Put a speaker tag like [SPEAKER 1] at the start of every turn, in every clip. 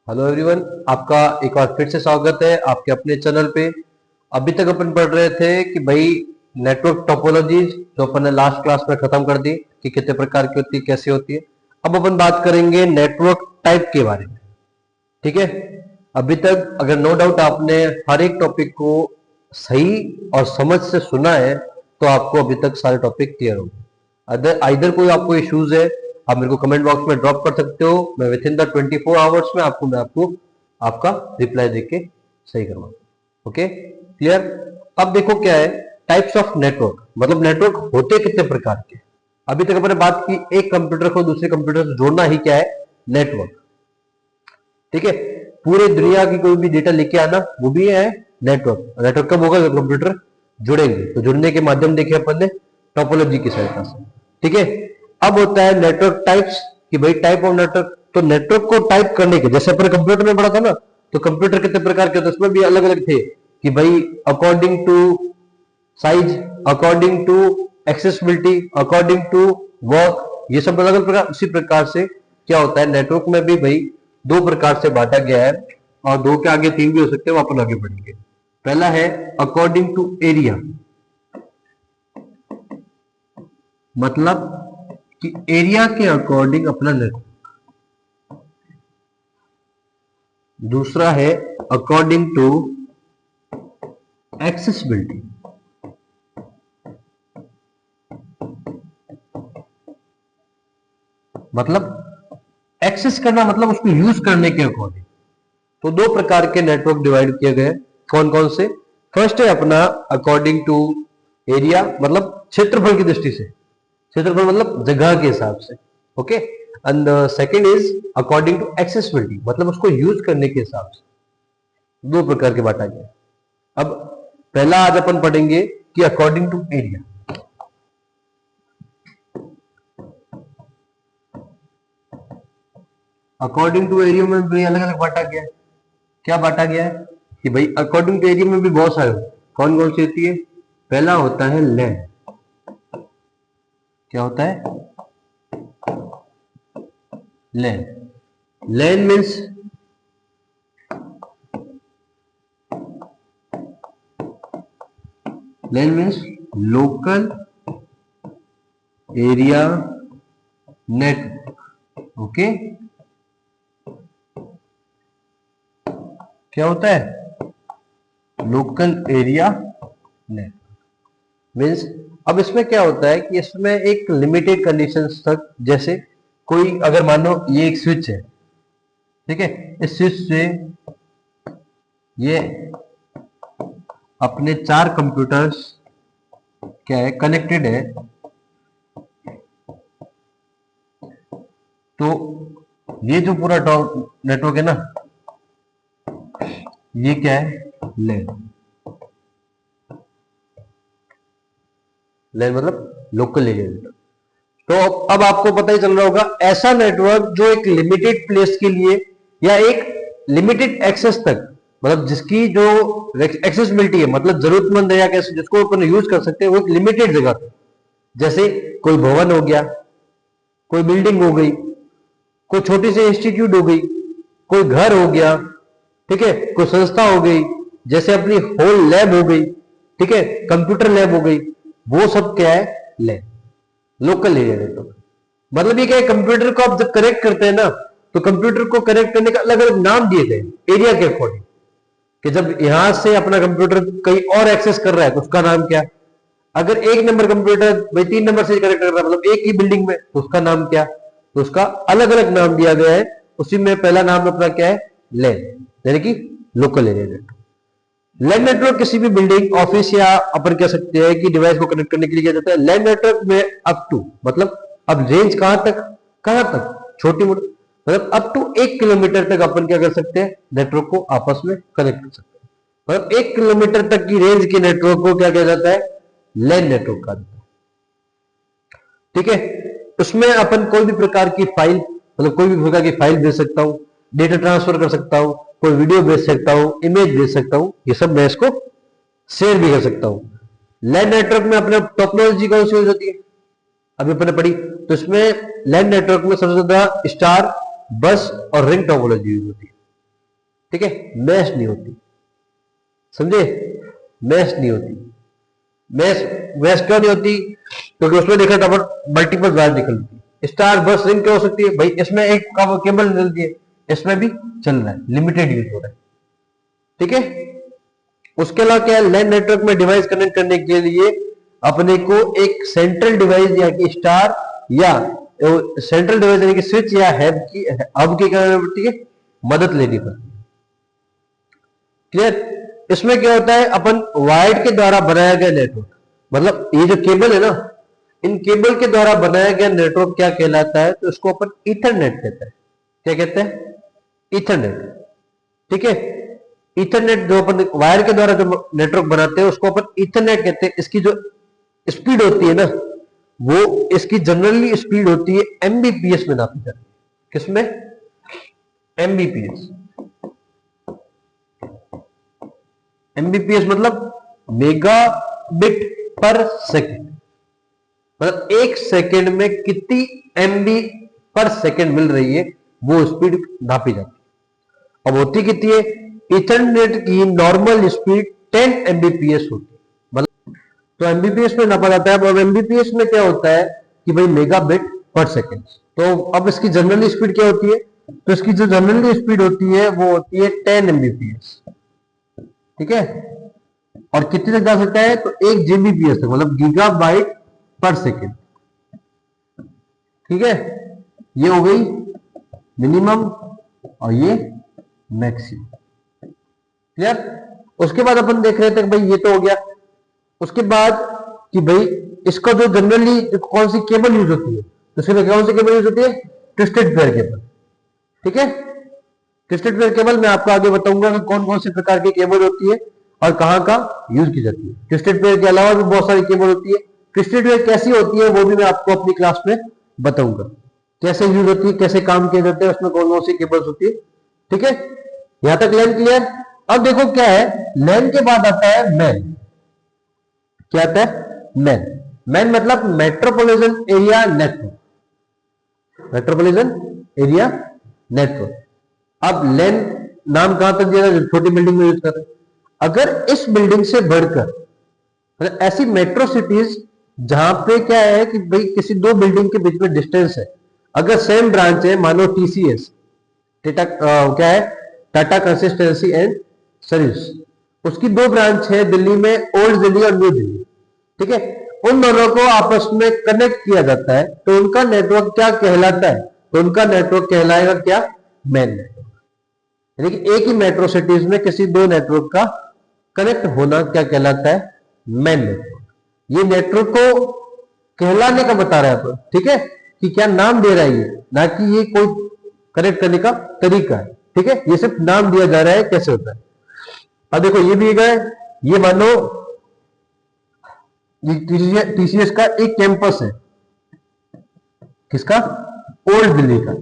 [SPEAKER 1] Hello everyone, आपका एक बार फिर से स्वागत है आपके अपने चैनल पे। अभी तक अपन पढ़ रहे थे कि भाई नेटवर्क टोपोलॉजीज जो अपन ने लास्ट क्लास में खत्म कर दी कि कितने प्रकार की होती है, कैसे होती है। अब अपन बात करेंगे नेटवर्क टाइप के बारे में। ठीक है, अभी तक अगर नो डाउट आपने हर एक टॉपिक को सही और समझ से सुना है तो आपको अभी तक सारे टॉपिक क्लियर होंगे। अदर आइदर कोई आपको इश्यूज है, आप मेरे को कमेंट बॉक्स में ड्रॉप कर सकते हो। मैं विद इन द 24 आवर्स में आपको आपका रिप्लाई देके सही करवाऊंगा। Okay, clear. अब देखो क्या है टाइप्स ऑफ नेटवर्क, मतलब नेटवर्क होते कितने प्रकार के। अभी तक अपने बात की एक कंप्यूटर को दूसरे कंप्यूटर से जोड़ना ही क्या है, नेटवर्क। ठीक है, पूरे दुनिया की कोई भी डेटा लेके आना वो भी है नेटवर्क। नेटवर्क कब होगा, जब कंप्यूटर जुड़ेंगे। तो जुड़ने के माध्यम देखे अपन ने टोपोलॉजी की सहायता से। ठीक है, अब होता है नेटवर्क टाइप्स कि भाई टाइप ऑफ नेटवर्क। तो नेटवर्क को टाइप करने के, जैसे अपन कंप्यूटर में पढ़ा था ना, तो कंप्यूटर कितने प्रकार के होते हैं, उसमें भी अलग अलग थे कि भाई according to size, according to accessibility, according to work, ये सब अलग अलग प्रकार। उसी प्रकार से क्या होता है नेटवर्क में भी भाई दो प्रकार से बांटा गया है, और दो के आगे तीन भी हो सकते हैं, वो अपन आगे बढ़ेंगे। पहला है अकॉर्डिंग टू एरिया, मतलब कि एरिया के अकॉर्डिंग अपना नेटवर्क। दूसरा है अकॉर्डिंग टू एक्सेसिबिलिटी, मतलब एक्सेस करना, मतलब उसको यूज करने के अकॉर्डिंग। तो दो प्रकार के नेटवर्क डिवाइड किए गए। कौन कौन से? फर्स्ट है अपना अकॉर्डिंग टू एरिया, मतलब क्षेत्रफल की दृष्टि से। क्षेत्रफल मतलब जगह के हिसाब से। Okay, and second is according to accessibility, मतलब उसको यूज करने के हिसाब से। दो प्रकार के बांटा गया। अब पहला आज अपन पढ़ेंगे कि according to area. According to area में भी अलग अलग बांटा गया है। क्या बांटा गया है कि भाई अकॉर्डिंग टू एरिया में भी बहुत सारे। कौन कौन सी होती है? पहला होता है लैन। क्या होता है? LAN. LAN means local area network. Okay, क्या होता है? लोकल एरिया नेटवर्क मीन्स, अब इसमें क्या होता है कि इसमें एक लिमिटेड कंडीशंस तक, जैसे कोई अगर मानो ये एक स्विच है, ठीक है, इस स्विच से ये अपने 4 कंप्यूटर्स क्या है, कनेक्टेड है। तो ये जो पूरा नेटवर्क है ना, ये क्या है? लैन। लैन मतलब लोकल एरिया नेटवर्क। तो अब आपको पता ही चल रहा होगा, ऐसा नेटवर्क जो एक लिमिटेड प्लेस के लिए या एक लिमिटेड एक्सेस तक, मतलब जिसकी जो एक्सेसिबिलिटी है, मतलब जरूरतमंद है या कैसे जिसको अपन यूज कर सकते हैं, वो एक लिमिटेड जगह तक। जैसे कोई भवन हो गया, कोई बिल्डिंग हो गई, कोई छोटी सी इंस्टीट्यूट हो गई, कोई घर हो गया, ठीक है, कोई संस्था हो गई, जैसे अपनी होल लैब हो गई, ठीक है, कंप्यूटर लैब हो गई, वो सब क्या है? Lab, local area network. मतलब ये क्या है, कंप्यूटर को आप जब कनेक्ट करते हैं ना, तो कंप्यूटर को कनेक्ट करने का अलग अलग नाम दिए गए एरिया के अकॉर्डिंग, कि जब यहां से अपना कंप्यूटर कहीं और एक्सेस कर रहा है तो उसका नाम क्या। अगर एक नंबर कंप्यूटर भाई 3 नंबर से कनेक्ट कर रहा है, मतलब एक ही बिल्डिंग में, तो उसका नाम क्या। तो उसका अलग अलग नाम दिया गया है। उसी में पहला नाम अपना क्या है? लैन, यानी कि local area network. LAN network किसी भी बिल्डिंग, ऑफिस या अपन कह सकते हैं कि डिवाइस को कनेक्ट करने के लिए किया जाता है। लैन नेटवर्क में अप टू, मतलब अब रेंज कहां तक, कहां तक, छोटी मोटी, मतलब अप टू 1 किलोमीटर तक अपन क्या कर सकते हैं, नेटवर्क को आपस में कनेक्ट कर सकते हैं। मतलब 1 किलोमीटर तक की रेंज के नेटवर्क को क्या किया जाता है? लैन नेटवर्क कहा जाता है। ठीक है, उसमें अपन कोई भी प्रकार की फाइल, मतलब कोई भी प्रकार की फाइल भेज सकता हूं, डेटा ट्रांसफर कर सकता हूं, कोई वीडियो भेज सकता हूं, इमेज भेज सकता हूं, ये सब मैं इसको शेयर भी कर सकता हूं। लैन नेटवर्क में अपने टोपोलॉजी कौन सी यूज होती है, अभी अपने पढ़ी। तो इसमें लैन नेटवर्क में सबसे ज्यादा स्टार, बस और रिंग टोपोलॉजी यूज होती है। ठीक है, मैश नहीं होती, समझे, मैश नहीं होती। मैश मैश क्यों नहीं होती, क्योंकि उसमें देखा था मल्टीपल वायर निकलती। स्टार बस रिंग क्या हो सकती है भाई, इसमें एक केबल निकलती है, इसमें भी चल रहा है, लिमिटेड यूज हो रहा है, ठीक है। उसके अलावा क्या है, लैन नेटवर्क में डिवाइस कनेक्ट करने के लिए अपने को एक सेंट्रल डिवाइस या कि स्टार या सेंट्रल डिवाइस यानी कि स्विच या हब की क्या पड़ती है, मदद लेनी पड़ती है, क्लियर। इसमें क्या होता है, अपन वायर के द्वारा बनाया गया नेटवर्क, मतलब ये जो केबल है ना, इन केबल के द्वारा बनाया गया नेटवर्क क्या कहलाता है, तो इसको अपन ईथरनेट कहते हैं। क्या कहते हैं, ईथरनेट, ठीक है। ईथरनेट जो अपन वायर के द्वारा जो नेटवर्क बनाते हैं उसको अपन ईथरनेट कहते हैं। इसकी जो स्पीड होती है ना, वो इसकी जनरली स्पीड होती है एमबीपीएस में नापी जाती है। किसमें, एमबीपीएस। एमबीपीएस मतलब मेगाबिट पर सेकेंड, मतलब एक सेकेंड में कितनी एमबी पर सेकेंड मिल रही है, वो स्पीड नापी जाती है। अब होती कितनी है, इथरनेट की नॉर्मल स्पीड 10 एमबीपीएस होती है, मतलब तो एमबीपीएस में नापा जाता है। अब एमबीपीएस में क्या होता है कि भाई मेगाबिट पर सेकेंड। तो अब इसकी जनरली स्पीड क्या होती है, तो इसकी जो जनरली स्पीड होती है वो होती है 10 एमबीपीएस, ठीक है। और कितने तक जा सकता है, तो 1 जीबीपीएस तक, मतलब गीगाबाइट पर सेकेंड, ठीक है। ये हो गई मिनिमम और ये मैक्सिमम, क्लियर। उसके बाद अपन देख रहे थे कि भाई ये तो हो गया। उसके बाद कि भाई इसका जो जनरली कौन सी केबल यूज होती है, तो इसमें कौन सी केबल यूज होती है, ट्विस्टेड पेयर केबल, ठीक है। ट्विस्टेड पेयर केबल मैं आपको आगे बताऊंगा कि कौन कौन से प्रकार की केबल होती है और कहां का यूज की जाती है। ट्विस्टेड पेयर के अलावा भी बहुत सारी केबल होती है। ट्विस्टेड पेयर कैसी होती है वो भी मैं आपको अपनी क्लास में बताऊंगा, कैसे यूज होती है, कैसे काम किए जाते हैं, उसमें कौन कौन सी केबल्स होती है, ठीक है। यहां तक लैन क्लियर। अब देखो क्या है, लैन के बाद आता है मैन। क्या आता है, मैन। मैन मतलब metropolitan area network, metropolitan area network. अब लैन नाम कहां तक दिया था, छोटी बिल्डिंग में यूज कर रहे हैं। अगर इस बिल्डिंग से बढ़कर, मतलब ऐसी मेट्रो सिटीज जहां पे क्या है कि भाई किसी दो बिल्डिंग के बीच में डिस्टेंस है, अगर सेम ब्रांच है, मानो टीसीएस, क्या है, टाटा कंसिस्टेंसी एंड सर्विस, उसकी दो ब्रांच है दिल्ली में, ओल्ड दिल्ली और न्यू दिल्ली, ठीक है। उन दोनों को आपस में कनेक्ट किया जाता है, तो उनका नेटवर्क क्या कहलाता है, तो उनका नेटवर्क कहलाएगा क्या, मैन नेटवर्क। यानी कि एक ही मेट्रो सिटीज में किसी दो नेटवर्क का कनेक्ट होना क्या कहलाता है, मैन नेटवर्क। ये नेटवर्क को कहलाने का बता रहा है, ठीक है, कि क्या नाम दे रहा है ये, ना कि ये कोई कनेक्ट करने का तरीका है, ठीक है। ये सिर्फ नाम दिया जा रहा है कैसे होता है। अब देखो ये भी गए, ये मानो टीसीएस का एक कैंपस है, किसका, ओल्ड दिल्ली का,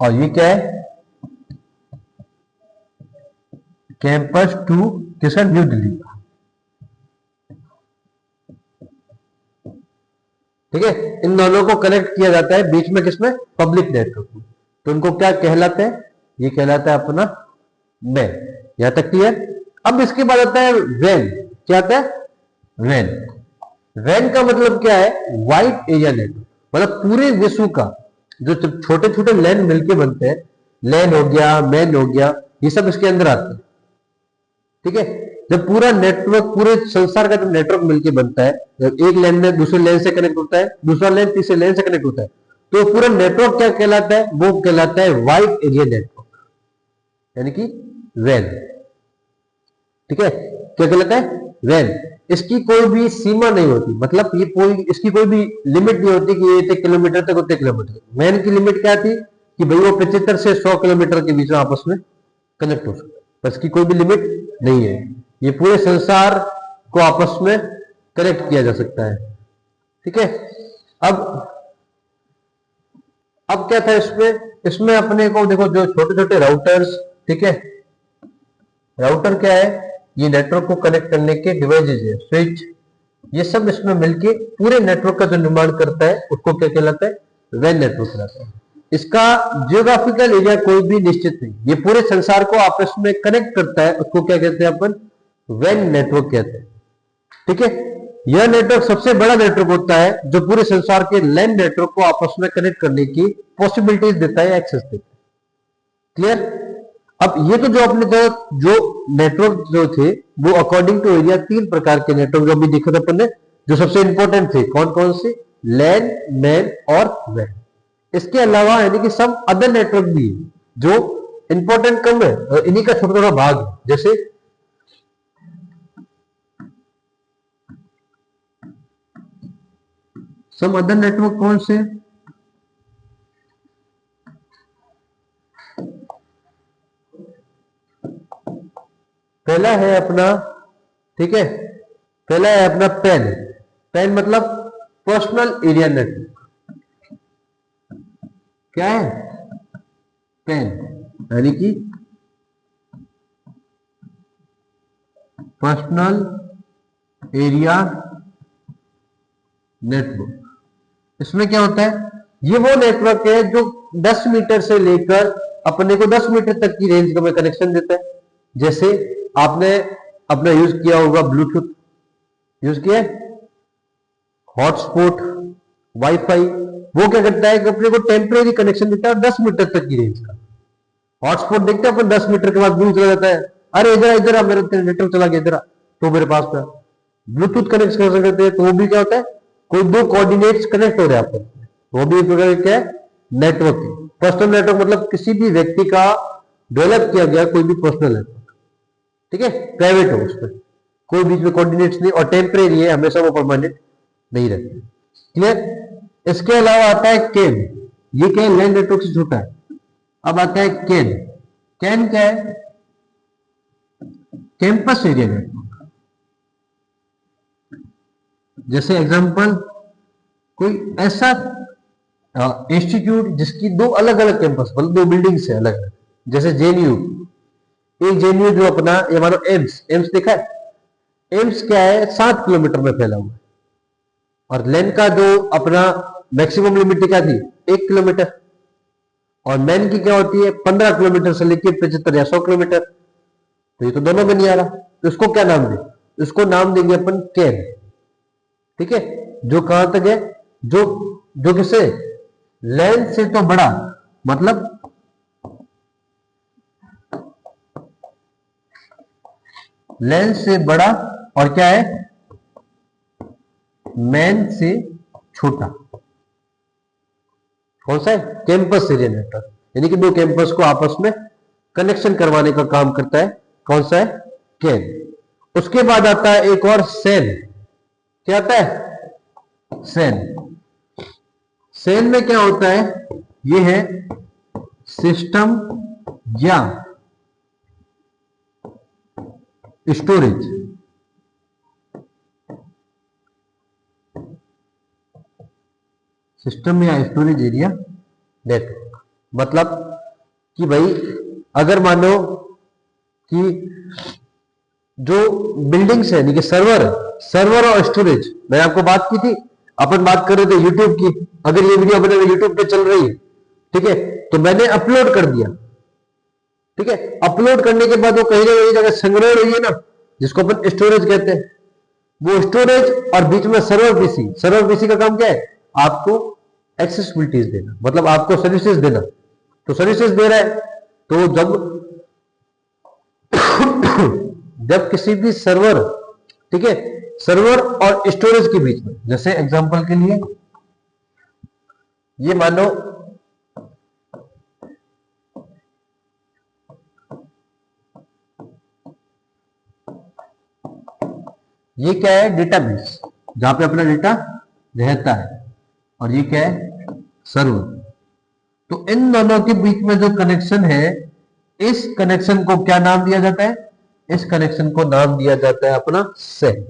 [SPEAKER 1] और ये क्या है, कैंपस 2 किसका, न्यू दिल्ली का, ठीक है। इन दोनों को कनेक्ट किया जाता है बीच में, किसमें, पब्लिक नेटवर्क में, तो उनको क्या कहलाते हैं, ये कहलाता है अपना मैन। यहां तक क्लियर। अब इसके बाद आता है वैन। क्या आता है, वैन। वैन का मतलब क्या है, वाइड एरिया नेटवर्क, मतलब पूरे विश्व का जो छोटे छोटे लैन मिलके बनते हैं, लैन हो गया, मैन हो गया, ये सब इसके अंदर आते हैं, ठीक है। जब पूरा नेटवर्क, पूरे संसार का जब नेटवर्क मिलके बनता है, जब एक लैन में दूसरे लैन से कनेक्ट होता है, दूसरा लैन तीसरे लैन से कनेक्ट होता है, तो पूरा नेटवर्क क्या कहलाता है, वो कहलाता है वाइड एरिया नेटवर्क, यानी कि वैन, ठीक है। क्या कहलाता है, वैन। इसकी कोई भी सीमा नहीं होती, मतलब ये कोई, इसकी कोई भी लिमिट नहीं होती कि ये इतने किलोमीटर तक, उतने किलोमीटर। वैन की लिमिट क्या थी कि भाई वो 75 से 100 किलोमीटर के बीच में आपस में कनेक्ट हो सकता है, बस की कोई भी लिमिट नहीं है। ये पूरे संसार को आपस में कनेक्ट किया जा सकता है, ठीक है। अब क्या था इसमें, इसमें अपने को देखो जो छोटे छोटे राउटर्स, ठीक है। राउटर क्या है, ये नेटवर्क को कनेक्ट करने के डिवाइसेज है, स्विच, ये सब इसमें मिलके पूरे नेटवर्क का जो निर्माण करता है उसको क्या कहलाता है, वैन नेटवर्क कहलाता है। इसका जियोग्राफिकल एरिया कोई भी निश्चित नहीं, ये पूरे संसार को आपस में कनेक्ट करता है, उसको क्या कहते हैं अपन, वैन नेटवर्क कहते हैं। ठीक है, यह नेटवर्क सबसे बड़ा नेटवर्क होता है जो पूरे संसार के लैंड नेटवर्क को आपस में कनेक्ट करने की पॉसिबिलिटीज देता है, एक्सेस देता है। क्लियर? अब ये तो जो अपने जो नेटवर्क जो थे वो अकॉर्डिंग टू एरिया 3 प्रकार के नेटवर्क जो अभी देखा था अपन ने, जो सबसे इंपॉर्टेंट थे, कौन कौन से, लैन, मैन और वैन। इसके अलावा यानी कि सब अदर नेटवर्क भी है जो इंपॉर्टेंट कम है और इन्हीं का छोटा छोटा भाग है। जैसे सब अदर नेटवर्क कौन से, पहला है अपना, ठीक है, पहला है अपना पैन। पैन मतलब पर्सनल एरिया नेटवर्क। क्या है? पैन यानी कि पर्सनल एरिया नेटवर्क। इसमें क्या होता है, ये वो नेटवर्क है जो 10 मीटर से लेकर अपने को 10 मीटर तक की रेंज में कनेक्शन देता है। जैसे आपने अपना यूज किया होगा ब्लूटूथ, यूज किया है, हॉटस्पॉट, वाईफाई, वो क्या करता है कि अपने को टेम्परेरी कनेक्शन देता है 10 मीटर तक की रेंज का। हॉटस्पॉट देखते हैं अपन 10 मीटर के बाद दूर चला जाता है, अरे इधर इधर आ, मेरा नेटवर्क चला गया इधर, तो मेरे पास था। ब्लूटूथ कनेक्ट कर सकते हैं तो वो भी क्या होता है, कोई दो कोऑर्डिनेट्स कनेक्ट हो रहे हैं आपस में, वो भी एक प्रकार क्या है, नेटवर्क है। पर्सनल नेटवर्क मतलब किसी भी व्यक्ति का डेवलप किया गया कोई भी पर्सनल नेटवर्क, ठीक है, प्राइवेट हो, उसमें कोई बीच में कोऑर्डिनेट्स नहीं और टेम्परेरी है, हमेशा वो परमानेंट नहीं रहते। क्लियर? इसके अलावा आता है कैन। ये क्या है, लैंड नेटवर्क से छोटा है। अब आता है कैन। कैन क्या है? Campus area network. जैसे एग्जांपल, कोई ऐसा इंस्टीट्यूट जिसकी दो अलग अलग कैंपस, मतलब दो बिल्डिंग्स है अलग अलग, जैसे जेएनयू। एक जेएनयू जो अपना, ये मानो एम्स, एम्स देखा है, एम्स क्या है, 7 किलोमीटर में फैला हुआ है और लेन का जो अपना मैक्सिमम लिमिट क्या थी, 1 किलोमीटर, और मैन की क्या होती है 15 किलोमीटर से लेकर 75 या 100 किलोमीटर। तो ये तो दोनों में नहीं आ रहा, तो इसको क्या नाम दें, इसको नाम देंगे अपन कैन। ठीक है, जो कहां तक है, जो जो किसे, लैंड से तो बड़ा, मतलब लैंड से बड़ा और क्या है, मैन से छोटा। कौन सा है? कैंपस एरिया नेटवर्क, यानी कि दो कैंपस को आपस में कनेक्शन करवाने का काम करता है। कौन सा है? कैन। उसके बाद आता है एक और, सेल। क्या आता है? सेल। सेल में क्या होता है, ये है सिस्टम या स्टोरेज। सिस्टम या स्टोरेज एरिया नेटवर्क, मतलब कि भाई अगर मानो कि जो बिल्डिंग्स है, यानी कि सर्वर और स्टोरेज, मैंने आपको बात की थी, अपन बात कर रहे थे यूट्यूब की। अगर ये वीडियो अपने यूट्यूब पे चल रही है, ठीक है, तो मैंने अपलोड कर दिया, ठीक है, अपलोड करने के बाद वो कहीं ना कहीं जगह संग्रह हुई है ना, जिसको अपन स्टोरेज कहते हैं, वो स्टोरेज और बीच में सर्वर पीसी। सर्वर पीसी का काम क्या है, आपको एक्सेसिबिलिटीज देना, मतलब आपको सर्विसेज देना। तो सर्विसेज दे रहा है, तो जब किसी भी सर्वर, ठीक है, सर्वर और स्टोरेज के बीच में, जैसे एग्जांपल के लिए ये मानो ये क्या है, डेटाबेस, जहां पे अपना डेटा रहता है, और ये क्या है, सर्वर। तो इन दोनों के बीच में जो कनेक्शन है, इस कनेक्शन को क्या नाम दिया जाता है, इस कनेक्शन को नाम दिया जाता है अपना सेल,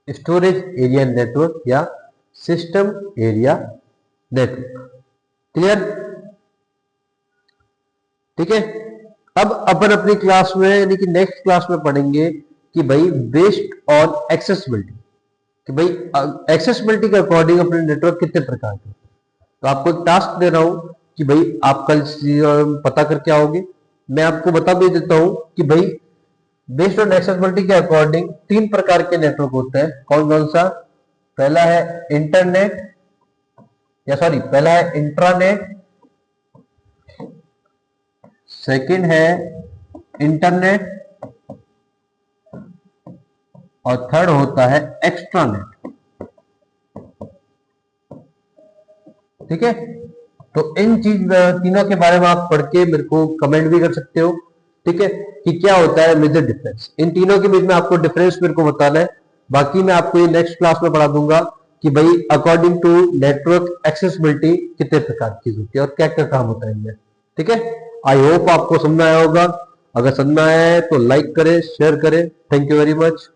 [SPEAKER 1] स्टोरेज एरिया नेटवर्क या सिस्टम एरिया नेटवर्क। क्लियर? ठीक है, अब अपन अपनी क्लास में, यानी कि नेक्स्ट क्लास में पढ़ेंगे कि भाई बेस्ड ऑन एक्सेसिबिलिटी, कि भाई एक्सेसिबिलिटी के अकॉर्डिंग अपने नेटवर्क कितने प्रकार के, तो आपको एक टास्क दे रहा हूं कि भाई आप कल पता करके आओगे। मैं आपको बता भी देता हूं कि भाई बेस्ड ऑन एक्सेसिबिलिटी के अकॉर्डिंग 3 प्रकार के नेटवर्क होते हैं। कौन कौन सा? पहला है इंटरनेट, या सॉरी पहला है इंट्रानेट, सेकंड है इंटरनेट, और थर्ड होता है एक्स्ट्रानेट। ठीक है, तो इन तीनों के बारे में आप पढ़ के मेरे को कमेंट भी कर सकते हो। ठीक है, कि क्या होता है मेजर डिफरेंस, इन तीनों के बीच में आपको डिफरेंस मेरे को बताना है। बाकी मैं आपको ये नेक्स्ट क्लास में पढ़ा दूंगा कि भाई अकॉर्डिंग टू नेटवर्क एक्सेसिबिलिटी कितने प्रकार की होती है और क्या क्या काम होता है इनमें। ठीक है, आई होप आपको समझ में आया होगा। अगर समझ में आया है तो लाइक करें, शेयर करें। Thank you very much.